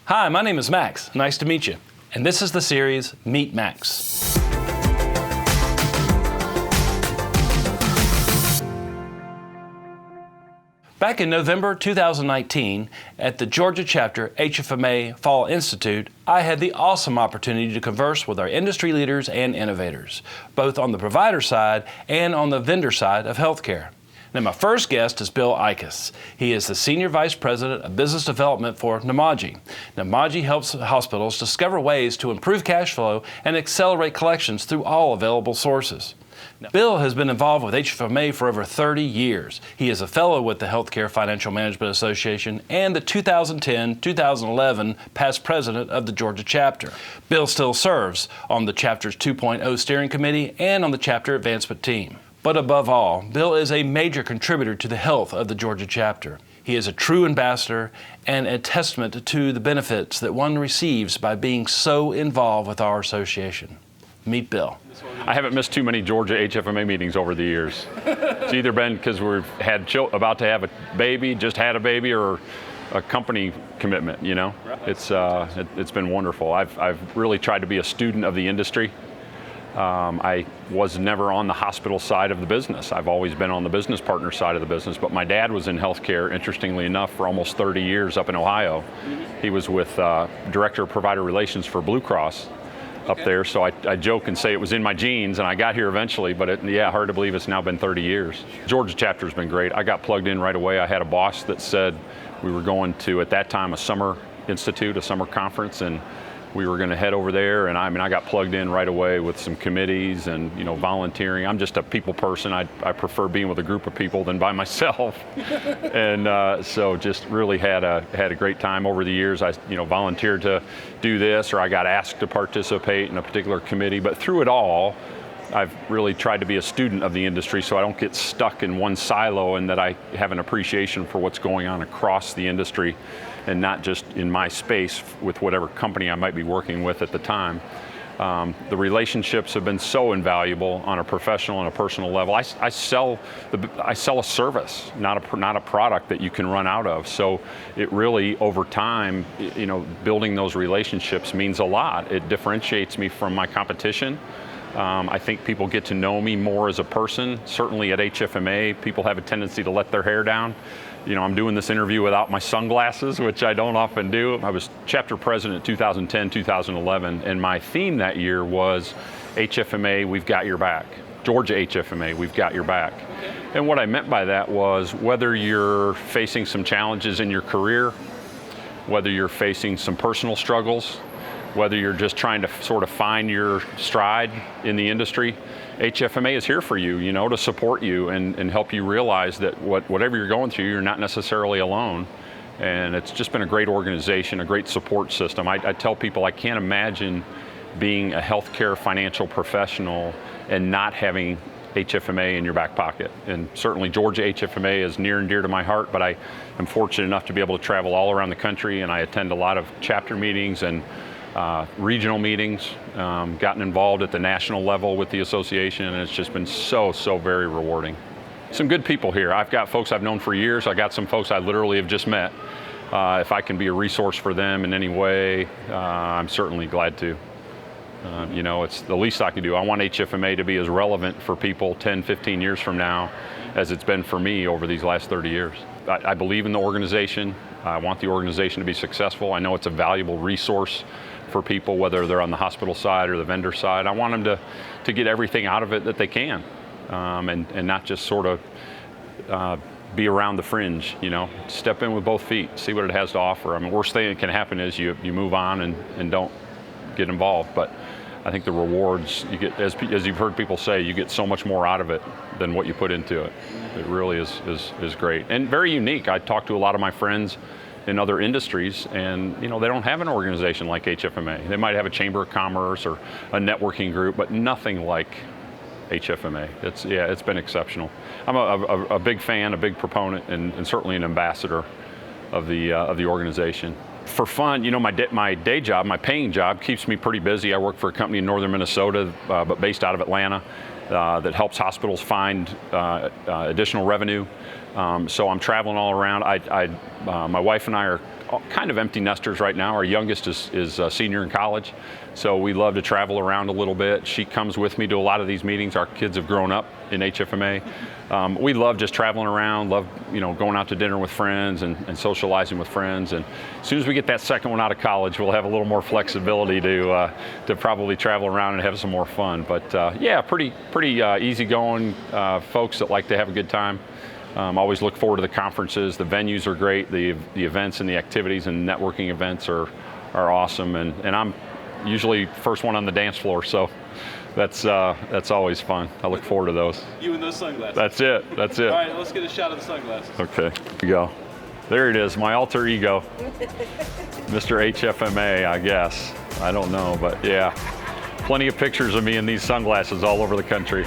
Hi, my name is Max. Nice to meet you. And this is the series Meet Max. Back in November 2019, at the Georgia Chapter HFMA Fall Institute, I had the awesome opportunity to converse with our industry leaders and innovators, both on the provider side and on the vendor side of healthcare. Now, my first guest is Bill Eikost. He is the Senior Vice President of Business Development for Namaji. Namaji helps hospitals discover ways to improve cash flow and accelerate collections through all available sources. Now, Bill has been involved with HFMA for over 30 years. He is a fellow with the Healthcare Financial Management Association and the 2010-2011 past president of the Georgia Chapter. Bill still serves on the Chapter's 2.0 steering committee and on the Chapter advancement team. But above all, Bill is a major contributor to the health of the Georgia Chapter. He is a true ambassador and a testament to the benefits that one receives by being so involved with our association. Meet Bill. I haven't missed too many Georgia HFMA meetings over the years. It's either been because we've had about to have a baby, just had a baby, or a company commitment. You know, it's been wonderful. I've really tried to be a student of the industry. I was never on the hospital side of the business. I've always been on the business partner side of the business, but my dad was in healthcare, interestingly enough, for almost 30 years up in Ohio. He was with Director of Provider Relations for Blue Cross up there, so I joke and say it was in my genes, and I got here eventually, but hard to believe it's now been 30 years. Georgia Chapter's been great. I got plugged in right away. I had a boss that said we were going to, at that time, a summer institute, a summer conference, and we were going to head over there, and I got plugged in right away with some committees and volunteering. I'm just a people person. I prefer being with a group of people than by myself, and so just really had a great time over the years. I volunteered to do this, or I got asked to participate in a particular committee. But through it all, I've really tried to be a student of the industry, so I don't get stuck in one silo, and that I have an appreciation for what's going on across the industry, and not just in my space with whatever company I might be working with at the time. The relationships have been so invaluable on a professional and a personal level. I sell a service, not a product that you can run out of. So it really, over time, building those relationships means a lot. It differentiates me from my competition. I think people get to know me more as a person. Certainly at HFMA, people have a tendency to let their hair down. I'm doing this interview without my sunglasses, which I don't often do. I was chapter president 2010, 2011, and my theme that year was HFMA, we've got your back. Georgia HFMA, we've got your back. And what I meant by that was whether you're facing some challenges in your career, whether you're facing some personal struggles, whether you're just trying to sort of find your stride in the industry, HFMA is here for you, to support you and help you realize that whatever you're going through, you're not necessarily alone. And it's just been a great organization, a great support system. I tell people I can't imagine being a healthcare financial professional and not having HFMA in your back pocket. And certainly Georgia HFMA is near and dear to my heart, but I am fortunate enough to be able to travel all around the country, and I attend a lot of chapter meetings and regional meetings, gotten involved at the national level with the association, and it's just been so very rewarding. Some good people here. I've got folks I've known for years. I got some folks I literally have just met. If I can be a resource for them in any way, I'm certainly glad to. It's the least I can do. I want HFMA to be as relevant for people 10, 15 years from now as it's been for me over these last 30 years. I believe in the organization. I want the organization to be successful. I know it's a valuable resource for people, whether they're on the hospital side or the vendor side. I want them to get everything out of it that they can, and not just sort of be around the fringe. Step in with both feet, see what it has to offer. Worst thing that can happen is you move on and don't get involved. But I think the rewards you get, as you've heard people say, you get so much more out of it than what you put into it. It really is great and very unique. I talk to a lot of my friends in other industries, and they don't have an organization like HFMA. They might have a chamber of commerce or a networking group, but nothing like HFMA. It's been exceptional. I'm a big fan, a big proponent, and certainly an ambassador of the organization. For fun, my day job, my paying job, keeps me pretty busy. I work for a company in northern Minnesota, but based out of Atlanta, that helps hospitals find additional revenue. So I'm traveling all around. My wife and I are kind of empty nesters right now. Our youngest is a senior in college, so we love to travel around a little bit. She comes with me to a lot of these meetings. Our kids have grown up in HFMA. We love just traveling around, love going out to dinner with friends and socializing with friends. And as soon as we get that second one out of college, we'll have a little more flexibility to probably travel around and have some more fun. But yeah, pretty easygoing folks that like to have a good time. Always look forward to the conferences. The venues are great. The events and the activities and networking events are awesome. And I'm usually first one on the dance floor, so that's always fun. I look forward to those. You and those sunglasses. That's it. That's it. All right, let's get a shot of the sunglasses. Okay, here we go. There it is, my alter ego, Mr. HFMA, I guess. I don't know, but yeah, plenty of pictures of me in these sunglasses all over the country.